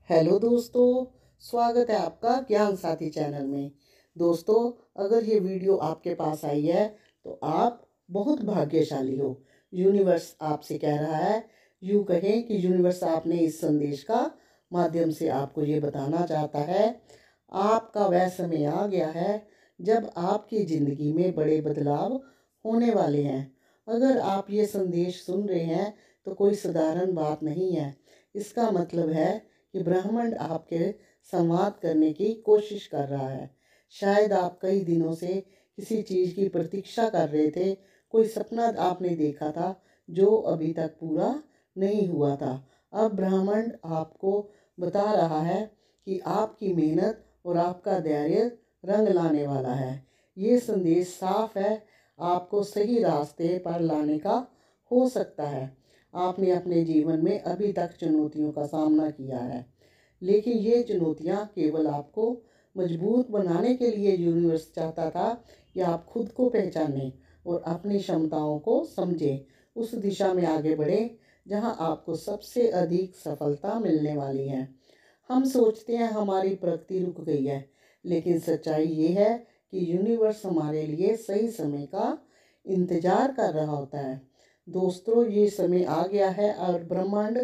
Hello दोस्तों, स्वागत है आपका ज्ञान साथी चैनल में। दोस्तों, अगर ये वीडियो आपके पास आई है तो आप बहुत भाग्यशाली हो। यूनिवर्स आपसे कह रहा है, यूँ कहें कि यूनिवर्स आपने इस संदेश का माध्यम से आपको ये बताना चाहता है, आपका वह समय आ गया है जब आपकी ज़िंदगी में बड़े बदलाव होने वाले हैं। अगर आप ये संदेश सुन रहे हैं तो कोई साधारण बात नहीं है। इसका मतलब है कि ब्रह्मांड आपके संवाद करने की कोशिश कर रहा है। शायद आप कई दिनों से किसी चीज़ की प्रतीक्षा कर रहे थे, कोई सपना आपने देखा था जो अभी तक पूरा नहीं हुआ था। अब ब्रह्मांड आपको बता रहा है कि आपकी मेहनत और आपका धैर्य रंग लाने वाला है। ये संदेश साफ है, आपको सही रास्ते पर लाने का हो सकता है। आपने अपने जीवन में अभी तक चुनौतियों का सामना किया है, लेकिन ये चुनौतियाँ केवल आपको मजबूत बनाने के लिए यूनिवर्स चाहता था कि आप खुद को पहचानें और अपनी क्षमताओं को समझें। उस दिशा में आगे बढ़ें जहाँ आपको सबसे अधिक सफलता मिलने वाली है। हम सोचते हैं हमारी प्रगति रुक गई है, लेकिन सच्चाई ये है कि यूनिवर्स हमारे लिए सही समय का इंतज़ार कर रहा होता है। दोस्तों, ये समय आ गया है और ब्रह्मांड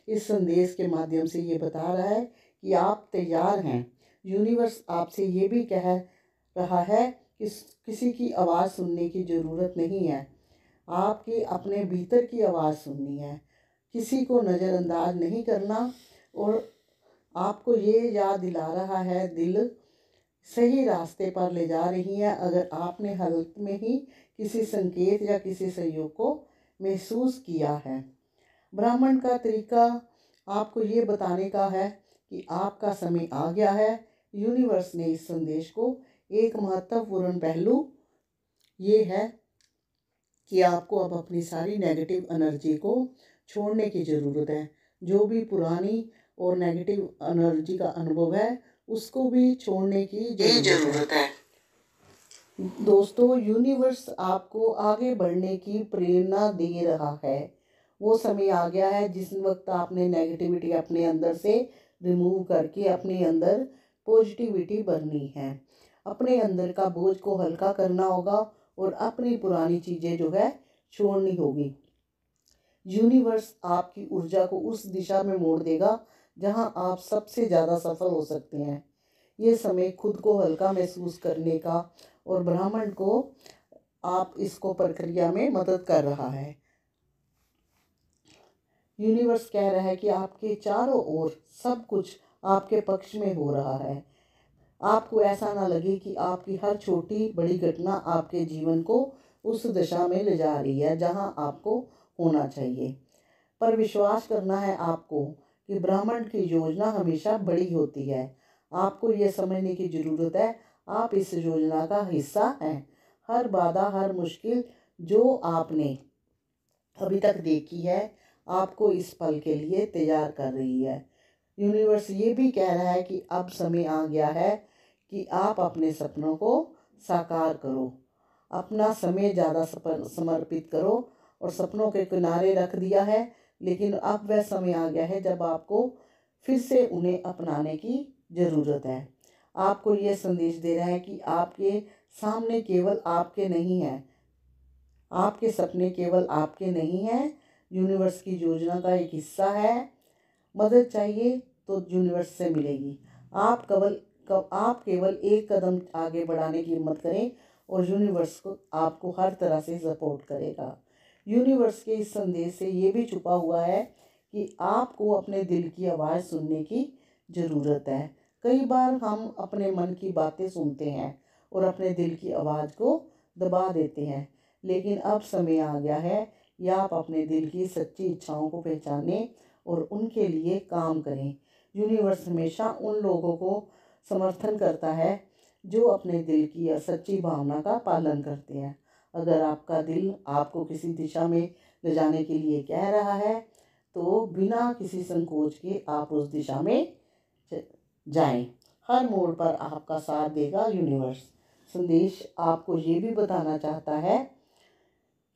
इस संदेश के माध्यम से ये बता रहा है कि आप तैयार हैं। यूनिवर्स आपसे ये भी कह रहा है कि किसी की आवाज़ सुनने की ज़रूरत नहीं है, आपके अपने भीतर की आवाज़ सुननी है। किसी को नज़रअंदाज नहीं करना, और आपको ये याद दिला रहा है, दिल सही रास्ते पर ले जा रही है अगर आपने हालत में ही किसी संकेत या किसी सहयोग को महसूस किया है। ब्राह्मण का तरीका आपको ये बताने का है कि आपका समय आ गया है। यूनिवर्स ने इस संदेश को एक महत्वपूर्ण पहलू ये है कि आपको अब अपनी सारी नेगेटिव एनर्जी को छोड़ने की ज़रूरत है। जो भी पुरानी और नेगेटिव एनर्जी का अनुभव है उसको भी छोड़ने की ज़रूरत है। दोस्तों, यूनिवर्स आपको आगे बढ़ने की प्रेरणा दे रहा है। वो समय आ गया है जिस वक्त आपने नेगेटिविटी अपने अंदर से रिमूव करके अपने अंदर पॉजिटिविटी भरनी है। अपने अंदर का बोझ को हल्का करना होगा और अपनी पुरानी चीज़ें जो है छोड़नी होगी। यूनिवर्स आपकी ऊर्जा को उस दिशा में मोड़ देगा जहां आप सबसे ज़्यादा सफल हो सकते हैं। ये समय खुद को हल्का महसूस करने का और ब्रह्मांड को आप इसको प्रक्रिया में मदद कर रहा है। यूनिवर्स कह रहा है कि आपके चारों ओर सब कुछ आपके पक्ष में हो रहा है। आपको ऐसा ना लगे कि आपकी हर छोटी बड़ी घटना आपके जीवन को उस दिशा में ले जा रही है जहां आपको होना चाहिए। पर विश्वास करना है आपको कि ब्रह्मांड की योजना हमेशा बड़ी होती है। आपको ये समझने की ज़रूरत है, आप इस योजना का हिस्सा हैं। हर बाधा, हर मुश्किल जो आपने अभी तक देखी है, आपको इस पल के लिए तैयार कर रही है। यूनिवर्स ये भी कह रहा है कि अब समय आ गया है कि आप अपने सपनों को साकार करो। अपना समय ज़्यादा समर्पित करो और सपनों के किनारे रख दिया है, लेकिन अब वह समय आ गया है जब आपको फिर से उन्हें अपनाने की ज़रूरत है। आपको ये संदेश दे रहा है कि आपके सामने केवल आपके नहीं हैं, आपके सपने केवल आपके नहीं हैं, यूनिवर्स की योजना का एक हिस्सा है। मदद चाहिए तो यूनिवर्स से मिलेगी। आप केवल एक कदम आगे बढ़ाने की हिम्मत करें और यूनिवर्स को आपको हर तरह से सपोर्ट करेगा। यूनिवर्स के इस संदेश से ये भी छुपा हुआ है कि आपको अपने दिल की आवाज़ सुनने की ज़रूरत है। कई बार हम अपने मन की बातें सुनते हैं और अपने दिल की आवाज़ को दबा देते हैं, लेकिन अब समय आ गया है कि आप अपने दिल की सच्ची इच्छाओं को पहचानें और उनके लिए काम करें। यूनिवर्स हमेशा उन लोगों को समर्थन करता है जो अपने दिल की सच्ची भावना का पालन करते हैं। अगर आपका दिल आपको किसी दिशा में ले जाने के लिए कह रहा है तो बिना किसी संकोच के आप उस दिशा में जाएं। हर मोड़ पर आपका साथ देगा यूनिवर्स। संदेश आपको ये भी बताना चाहता है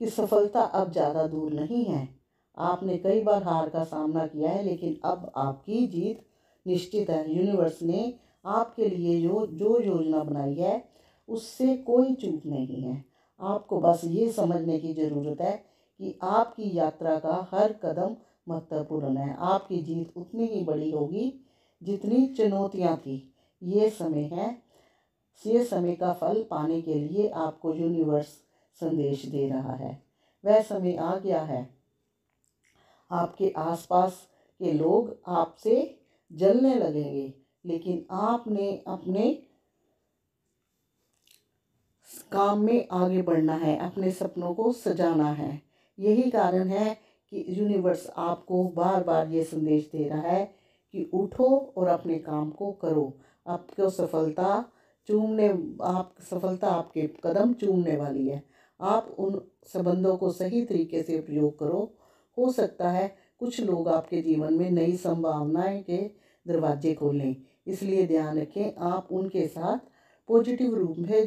कि सफलता अब ज़्यादा दूर नहीं है। आपने कई बार हार का सामना किया है, लेकिन अब आपकी जीत निश्चित है। यूनिवर्स ने आपके लिए जो योजना बनाई है उससे कोई चूक नहीं है। आपको बस ये समझने की ज़रूरत है कि आपकी यात्रा का हर कदम महत्वपूर्ण है। आपकी जीत उतनी ही बड़ी होगी जितनी चुनौतियाँ थी। ये समय का फल पाने के लिए आपको यूनिवर्स संदेश दे रहा है। वह समय आ गया है। आपके आसपास के लोग आपसे जलने लगेंगे, लेकिन आपने अपने काम में आगे बढ़ना है, अपने सपनों को सजाना है। यही कारण है कि यूनिवर्स आपको बार बार ये संदेश दे रहा है कि उठो और अपने काम को करो। आपको सफलता आपके कदम चूमने वाली है। आप उन संबंधों को सही तरीके से प्रयोग करो। हो सकता है कुछ लोग आपके जीवन में नई संभावनाएं के दरवाजे खोलें, इसलिए ध्यान रखें आप उनके साथ पॉजिटिव रूप में